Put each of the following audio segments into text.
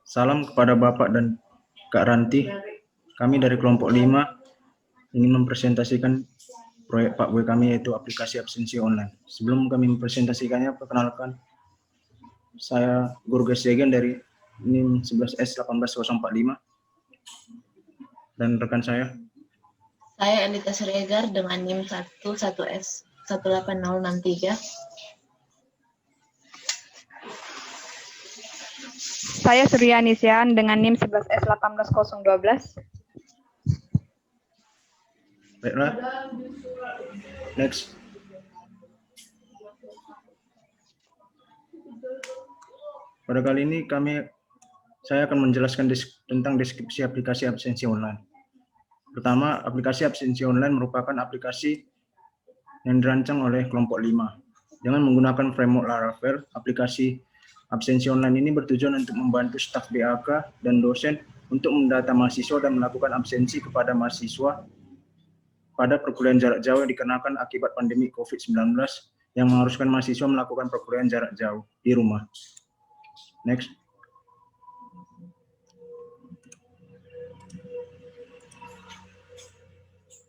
Salam kepada Bapak dan Kak Ranti. Kami dari kelompok 5 ingin mempresentasikan proyek Pak Boy kami, yaitu aplikasi absensi online. Sebelum kami mempresentasikannya, perkenalkan saya Guru Gesegen dari NIM 11S 18045 dan rekan saya. Saya Elita Siregar dengan NIM 11S 18063. Saya Surya Nisian dengan NIM 11S 18012. Baiklah. Next. Pada kali ini saya akan menjelaskan tentang deskripsi aplikasi absensi online. Pertama, aplikasi absensi online merupakan aplikasi yang dirancang oleh kelompok 5. Dengan menggunakan framework Laravel, aplikasi absensi online ini bertujuan untuk membantu staf BAK dan dosen untuk mendata mahasiswa dan melakukan absensi kepada mahasiswa pada perkuliahan jarak jauh yang dikenakan akibat pandemi COVID-19 yang mengharuskan mahasiswa melakukan perkuliahan jarak jauh di rumah. Next.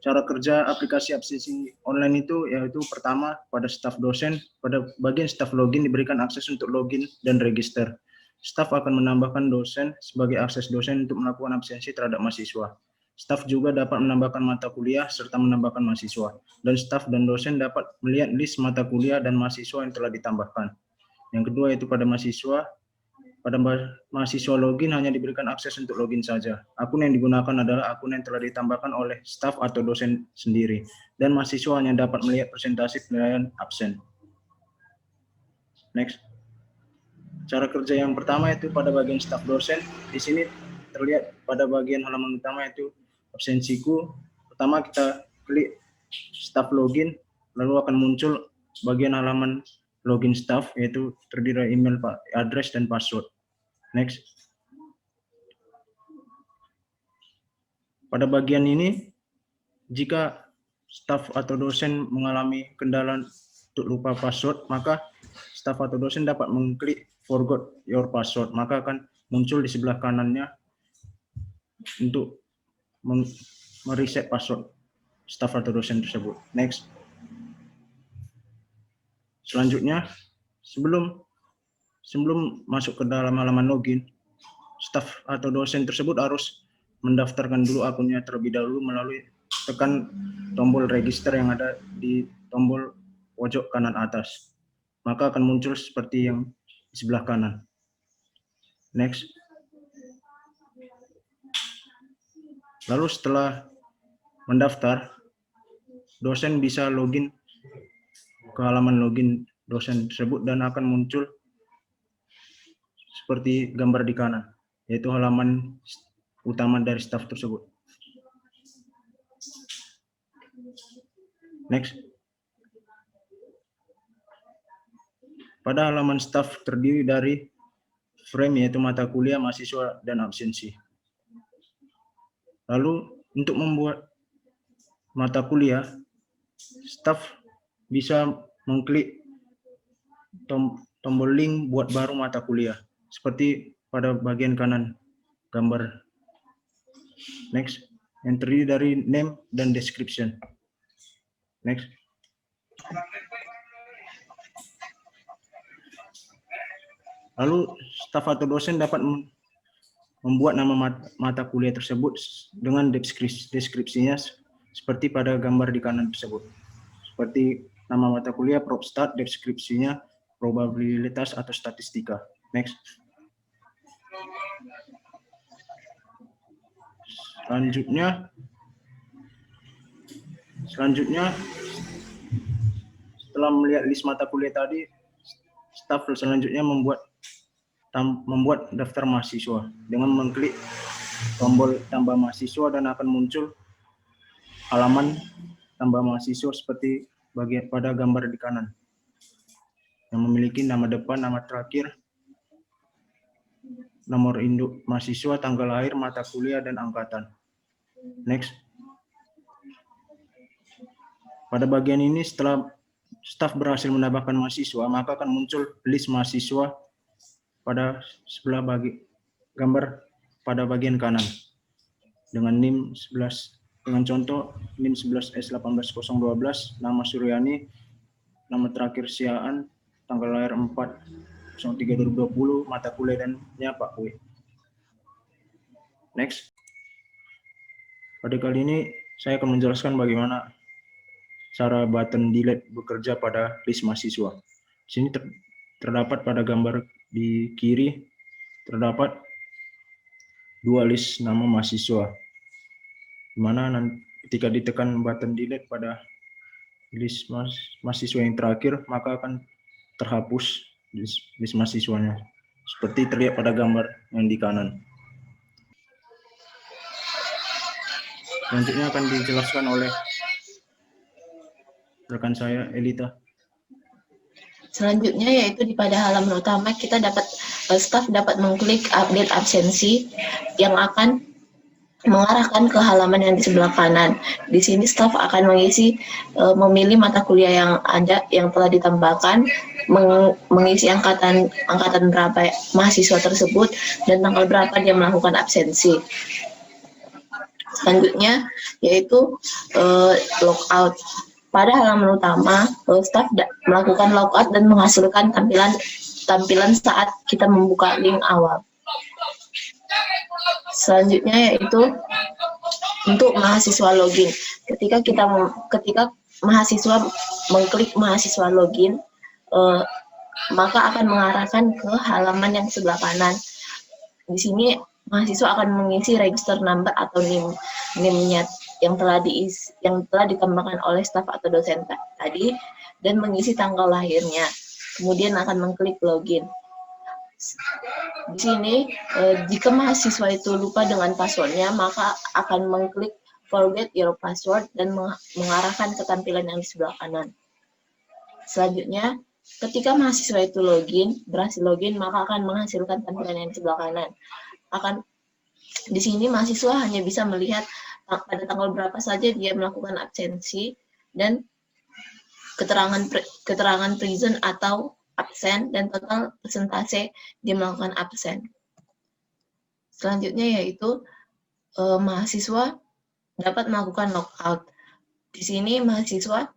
Cara kerja aplikasi absensi online itu yaitu pertama, pada staf dosen, pada bagian staf login diberikan akses untuk login dan register. Staf akan menambahkan dosen sebagai akses dosen untuk melakukan absensi terhadap mahasiswa. Staf juga dapat menambahkan mata kuliah serta menambahkan mahasiswa. Dan staf dan dosen dapat melihat list mata kuliah dan mahasiswa yang telah ditambahkan. Yang kedua yaitu pada mahasiswa. Pada mahasiswa login hanya diberikan akses untuk login saja. Akun yang digunakan adalah akun yang telah ditambahkan oleh staf atau dosen sendiri. Dan mahasiswa hanya dapat melihat presentasi penilaian absen. Next. Cara kerja yang pertama itu pada bagian staf dosen. Di sini terlihat pada bagian halaman utama itu absensiku. Pertama kita klik staf login, lalu akan muncul bagian halaman login staf, yaitu terdiri dari email, address, dan password. Next. Pada bagian ini, jika staf atau dosen mengalami kendala untuk lupa password, maka staf atau dosen dapat mengklik forgot your password, maka akan muncul di sebelah kanannya untuk mereset password staf atau dosen tersebut. Next. Selanjutnya, sebelum masuk ke dalam halaman login, staf atau dosen tersebut harus mendaftarkan dulu akunnya terlebih dahulu melalui tekan tombol register yang ada di tombol pojok kanan atas. Maka akan muncul seperti yang di sebelah kanan. Next. Lalu setelah mendaftar, dosen bisa login ke halaman login dosen tersebut dan akan muncul seperti gambar di kanan, yaitu halaman utama dari staf tersebut. Next. Pada halaman staf terdiri dari frame, yaitu mata kuliah, mahasiswa, dan absensi. Lalu untuk membuat mata kuliah, staf bisa mengklik tombol link buat baru mata kuliah, seperti pada bagian kanan gambar. Next. Yang terdiri dari name dan description. Next. Lalu staf atau dosen dapat membuat nama mata kuliah tersebut dengan deskripsinya seperti pada gambar di kanan tersebut. Seperti nama mata kuliah, PropStat, deskripsinya probabilitas atau statistika. Next. Selanjutnya setelah melihat list mata kuliah tadi, staf selanjutnya membuat daftar mahasiswa dengan mengklik tombol tambah mahasiswa dan akan muncul halaman tambah mahasiswa seperti pada gambar di kanan yang memiliki nama depan, nama terakhir, nomor induk mahasiswa, tanggal lahir, mata kuliah, dan angkatan. Next. Pada bagian ini, setelah staf berhasil menambahkan mahasiswa, maka akan muncul list mahasiswa pada sebelah gambar pada bagian kanan dengan NIM 11, dengan contoh NIM 11S18012, nama Suryani, nama terakhir Siaan, tanggal lahir 4/03/2020, mata kuliah dan Pak Kue. Next. Pada kali ini saya akan menjelaskan bagaimana cara button delete bekerja pada list mahasiswa. Di sini terdapat pada gambar di kiri terdapat dua list nama mahasiswa, di mana ketika ditekan button delete pada list mahasiswa yang terakhir, maka akan terhapus list mahasiswanya, seperti terlihat pada gambar yang di kanan. Selanjutnya akan dijelaskan oleh rekan saya, Elita. Selanjutnya yaitu pada halaman utama kita staf dapat mengklik update absensi yang akan mengarahkan ke halaman yang di sebelah kanan. Di sini staf akan memilih mata kuliah yang ada yang telah ditambahkan, mengisi angkatan berapa mahasiswa tersebut dan tanggal berapa dia melakukan absensi. Selanjutnya yaitu logout. Pada halaman utama, staf melakukan logout dan menghasilkan tampilan saat kita membuka link awal. Selanjutnya yaitu untuk mahasiswa login. Ketika mahasiswa mengklik mahasiswa login, maka akan mengarahkan ke halaman yang sebelah kanan. Di sini mahasiswa akan mengisi register number atau NIM-nya yang telah ditambahkan oleh staf atau dosen tadi dan mengisi tanggal lahirnya. Kemudian akan mengklik login. Di sini jika mahasiswa itu lupa dengan passwordnya, maka akan mengklik forget your password dan mengarahkan ke tampilan yang di sebelah kanan. Selanjutnya, ketika mahasiswa itu berhasil login, maka akan menghasilkan tampilan yang di sebelah kanan. Di sini mahasiswa hanya bisa melihat pada tanggal berapa saja dia melakukan absensi dan keterangan present atau absen dan total persentase dia melakukan absen. Selanjutnya yaitu mahasiswa dapat melakukan logout. Di sini mahasiswa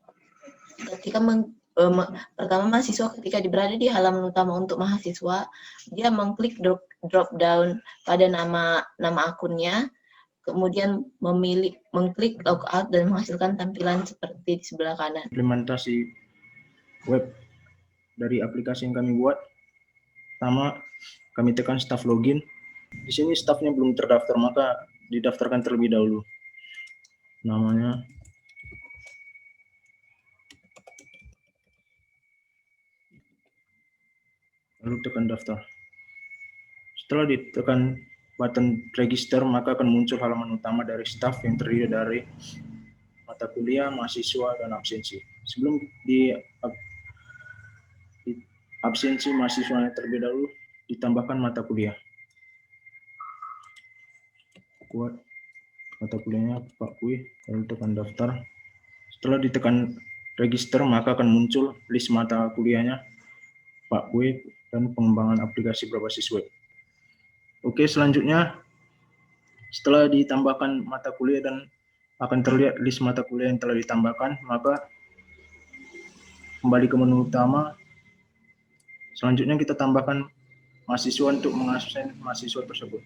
ketika berada di halaman utama untuk mahasiswa, dia mengklik drop down pada nama akunnya, kemudian mengklik logout dan menghasilkan tampilan seperti di sebelah kanan. Implementasi web dari aplikasi yang kami buat. Pertama, kami tekan staff login. Di sini staffnya belum terdaftar, maka didaftarkan terlebih dahulu. Namanya. Lalu tekan daftar. Setelah ditekan button register, maka akan muncul halaman utama dari staff yang terdiri dari mata kuliah, mahasiswa, dan absensi. Sebelum di absensi mahasiswa terlebih dahulu, ditambahkan mata kuliah. Buat mata kuliahnya Pak Kue, lalu tekan daftar. Setelah ditekan register, maka akan muncul list mata kuliahnya Pak Kue dan pengembangan aplikasi berbasis web. Oke, selanjutnya setelah ditambahkan mata kuliah dan akan terlihat list mata kuliah yang telah ditambahkan, maka kembali ke menu utama. Selanjutnya kita tambahkan mahasiswa untuk mengabsen mahasiswa tersebut.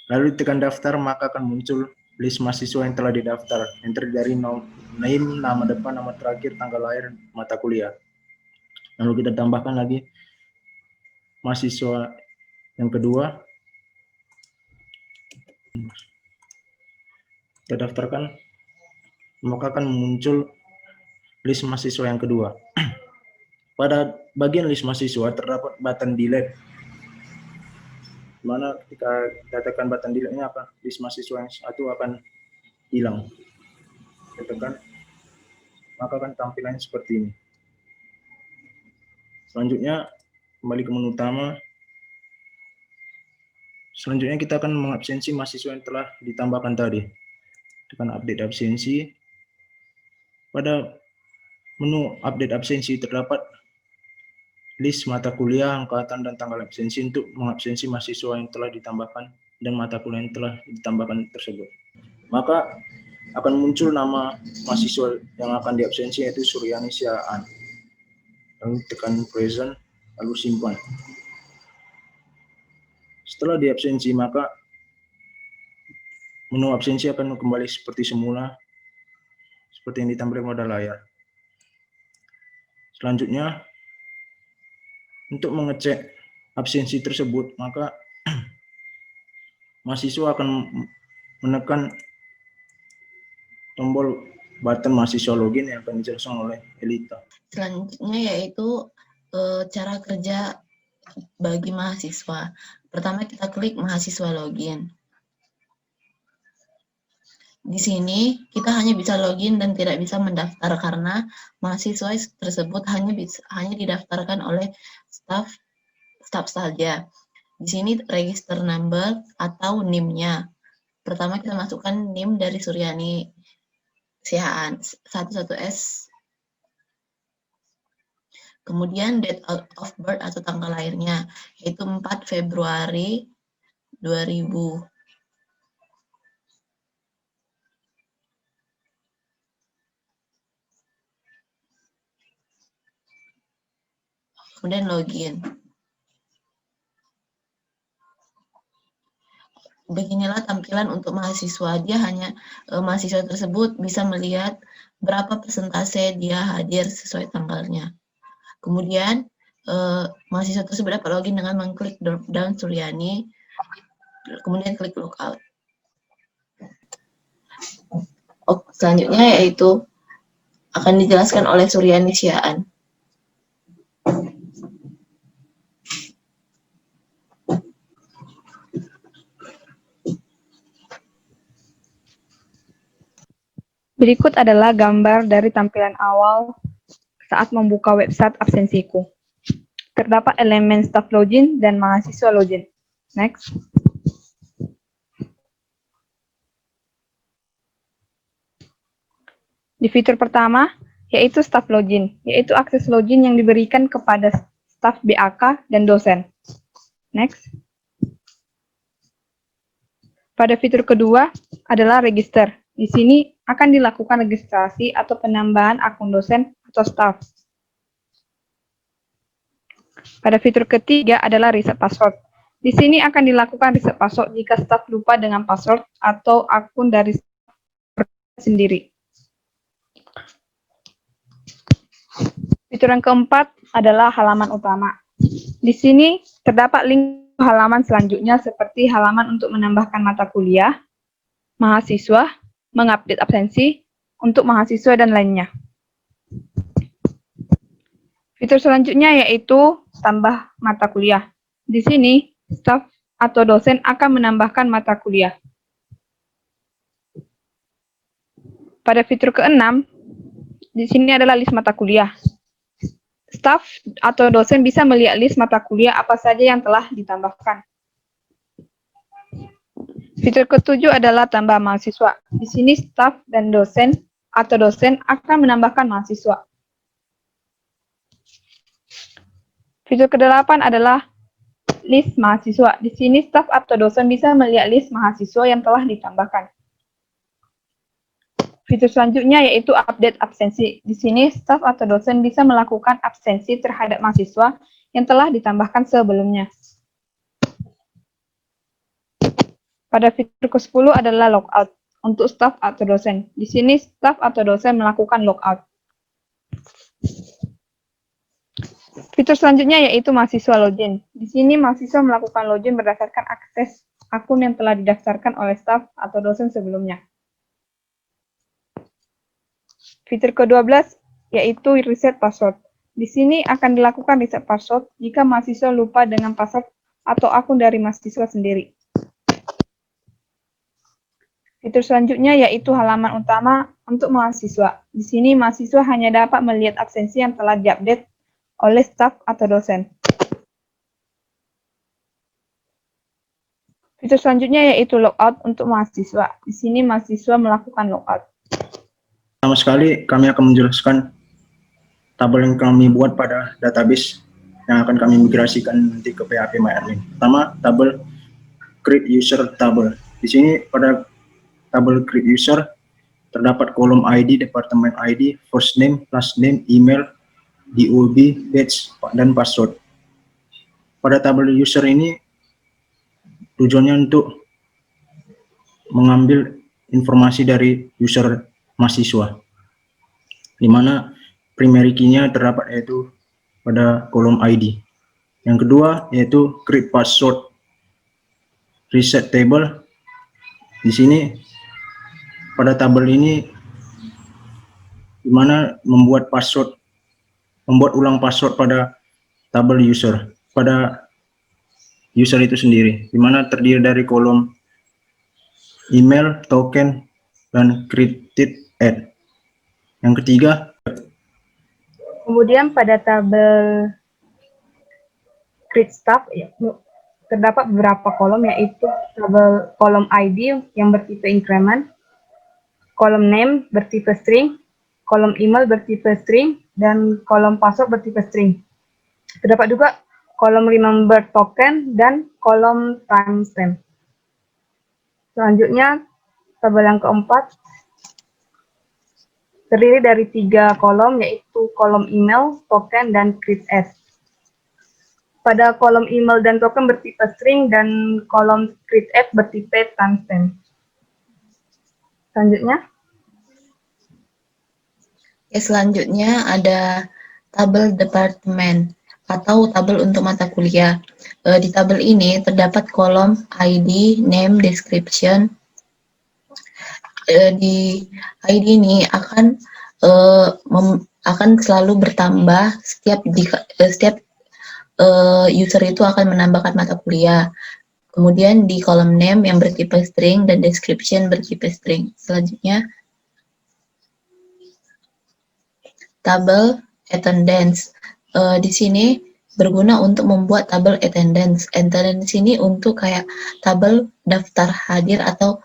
Lalu ditekan daftar, maka akan muncul list mahasiswa yang telah didaftar, yang terdiri dari name, nama depan, nama terakhir, tanggal lahir, mata kuliah. Lalu kita tambahkan lagi mahasiswa yang kedua. Kita daftarkan, maka akan muncul list mahasiswa yang kedua. Pada bagian list mahasiswa terdapat button delete. Mana ketika ditekan button delete-nya apa list mahasiswa yang satu akan hilang. Tekan, maka akan tampilannya seperti ini. Selanjutnya kembali ke menu utama. Selanjutnya kita akan mengabsensi mahasiswa yang telah ditambahkan tadi. Tekan update absensi. Pada menu update absensi terdapat list mata kuliah, angkatan, dan tanggal absensi untuk mengabsensi mahasiswa yang telah ditambahkan dan mata kuliah yang telah ditambahkan tersebut. Maka akan muncul nama mahasiswa yang akan diabsensi yaitu Suryani Syaan. Lalu tekan present, lalu simpan. Setelah diabsensi, maka menu absensi akan kembali seperti semula, seperti yang ditampilkan pada layar. Selanjutnya, untuk mengecek absensi tersebut, maka mahasiswa akan menekan tombol button mahasiswa login yang akan dijelaskan oleh Elita. Selanjutnya yaitu cara kerja bagi mahasiswa. Pertama kita klik mahasiswa login. Di sini kita hanya bisa login dan tidak bisa mendaftar karena mahasiswa tersebut hanya didaftarkan oleh staf saja. Di sini register number atau NIM-nya. Pertama kita masukkan NIM dari Suryani Sihaan 11S. Kemudian date of birth atau tanggal lahirnya yaitu 4 Februari 2000. Kemudian login. Beginilah tampilan untuk mahasiswa. Dia hanya mahasiswa tersebut bisa melihat berapa persentase dia hadir sesuai tanggalnya. Kemudian mahasiswa tersebut dapat login dengan mengklik drop down Suryani, kemudian klik logout. Selanjutnya yaitu akan dijelaskan oleh Suryani Syaan. Berikut adalah gambar dari tampilan awal saat membuka website absensiku. Terdapat elemen staff login dan mahasiswa login. Next. Di fitur pertama, yaitu staff login, yaitu akses login yang diberikan kepada staf BAK dan dosen. Next. Pada fitur kedua adalah register. Di sini akan dilakukan registrasi atau penambahan akun dosen atau staf. Pada fitur ketiga adalah reset password. Di sini akan dilakukan reset password jika staf lupa dengan password atau akun dari staf sendiri. Fitur yang keempat adalah halaman utama. Di sini terdapat link halaman selanjutnya seperti halaman untuk menambahkan mata kuliah, mahasiswa, mengupdate absensi untuk mahasiswa dan lainnya. Fitur selanjutnya yaitu tambah mata kuliah. Di sini, staf atau dosen akan menambahkan mata kuliah. Pada fitur ke-6, di sini adalah list mata kuliah. Staf atau dosen bisa melihat list mata kuliah apa saja yang telah ditambahkan. Fitur ke-7 adalah tambah mahasiswa. Di sini staf dan dosen atau dosen akan menambahkan mahasiswa. Fitur ke-8 adalah list mahasiswa. Di sini staf atau dosen bisa melihat list mahasiswa yang telah ditambahkan. Fitur selanjutnya yaitu update absensi. Di sini staf atau dosen bisa melakukan absensi terhadap mahasiswa yang telah ditambahkan sebelumnya. Pada fitur ke-10 adalah logout untuk staf atau dosen. Di sini staf atau dosen melakukan logout. Fitur selanjutnya yaitu mahasiswa login. Di sini mahasiswa melakukan login berdasarkan akses akun yang telah didaftarkan oleh staf atau dosen sebelumnya. Fitur ke-12 yaitu reset password. Di sini akan dilakukan reset password jika mahasiswa lupa dengan password atau akun dari mahasiswa sendiri. Fitur selanjutnya yaitu halaman utama untuk mahasiswa. Di sini mahasiswa hanya dapat melihat absensi yang telah diupdate oleh staf atau dosen. Fitur selanjutnya yaitu logout untuk mahasiswa. Di sini mahasiswa melakukan logout. Pertama sekali kami akan menjelaskan tabel yang kami buat pada database yang akan kami migrasikan nanti ke PHP MyAdmin. Pertama, tabel create user table. Di sini pada tabel create user terdapat kolom ID, departemen ID, first name, last name, email, DOB, batch, dan password. Pada tabel user ini tujuannya untuk mengambil informasi dari user mahasiswa, di mana primary key-nya terdapat yaitu pada kolom ID. Yang kedua yaitu create password reset table. Di sini pada tabel ini di mana membuat ulang password pada tabel user, pada user itu sendiri, di mana terdiri dari kolom email, token, dan created ad. Yang ketiga, Kemudian pada tabel create staff terdapat beberapa kolom, yaitu tabel kolom ID yang bertipe increment, kolom name bertipe string, kolom email bertipe string, dan kolom password bertipe string. Terdapat juga kolom remember token dan kolom timestamp. Selanjutnya, tabel yang keempat terdiri dari 3 kolom, yaitu kolom email, token, dan create ad. Pada kolom email dan token bertipe string dan kolom create ad bertipe timestamp. Selanjutnya ada tabel departemen atau tabel untuk mata kuliah. Di tabel ini terdapat kolom ID, name, description. Di ID ini akan selalu bertambah setiap user itu akan menambahkan mata kuliah. Kemudian di kolom name yang bertipe string dan description bertipe string. Selanjutnya tabel attendance. Di sini berguna untuk membuat tabel attendance. Attendance ini untuk kayak tabel daftar hadir atau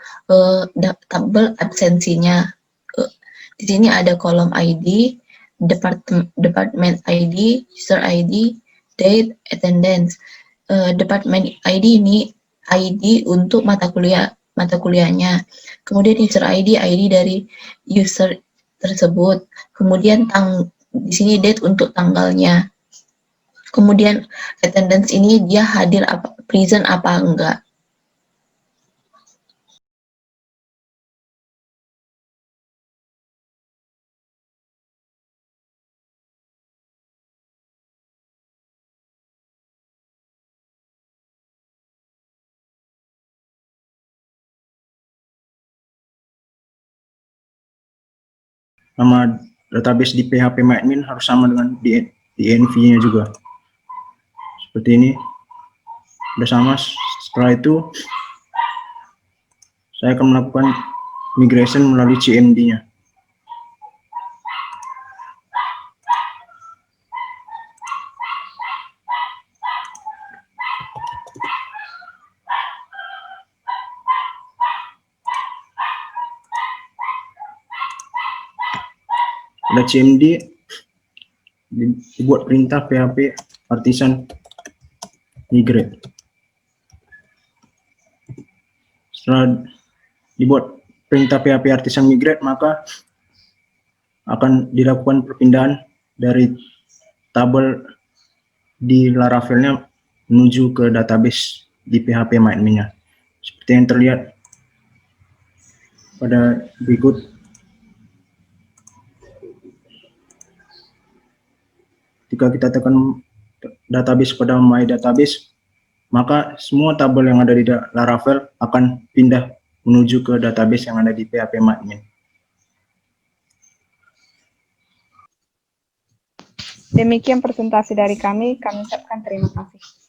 tabel absensinya. Di sini ada kolom ID, department ID, user ID, date, attendance. Department ID ini ID untuk mata kuliahnya. Kemudian user ID dari user tersebut. Kemudian di sini date untuk tanggalnya. Kemudian attendance ini dia hadir present apa enggak. nama database di PHP MyAdmin harus sama dengan di env-nya juga. Seperti ini. Sudah sama. Setelah itu saya akan melakukan migration melalui CMD-nya. Pada CMD dibuat perintah PHP artisan migrate. Setelah dibuat perintah PHP artisan migrate, maka akan dilakukan perpindahan dari tabel di Laravel-nya menuju ke database di PHP MyAdmin-nya. Seperti yang terlihat pada berikut. Jika kita tekan database pada My Database, maka semua tabel yang ada di Laravel akan pindah menuju ke database yang ada di PHP MyAdmin. Demikian presentasi dari kami ucapkan terima kasih.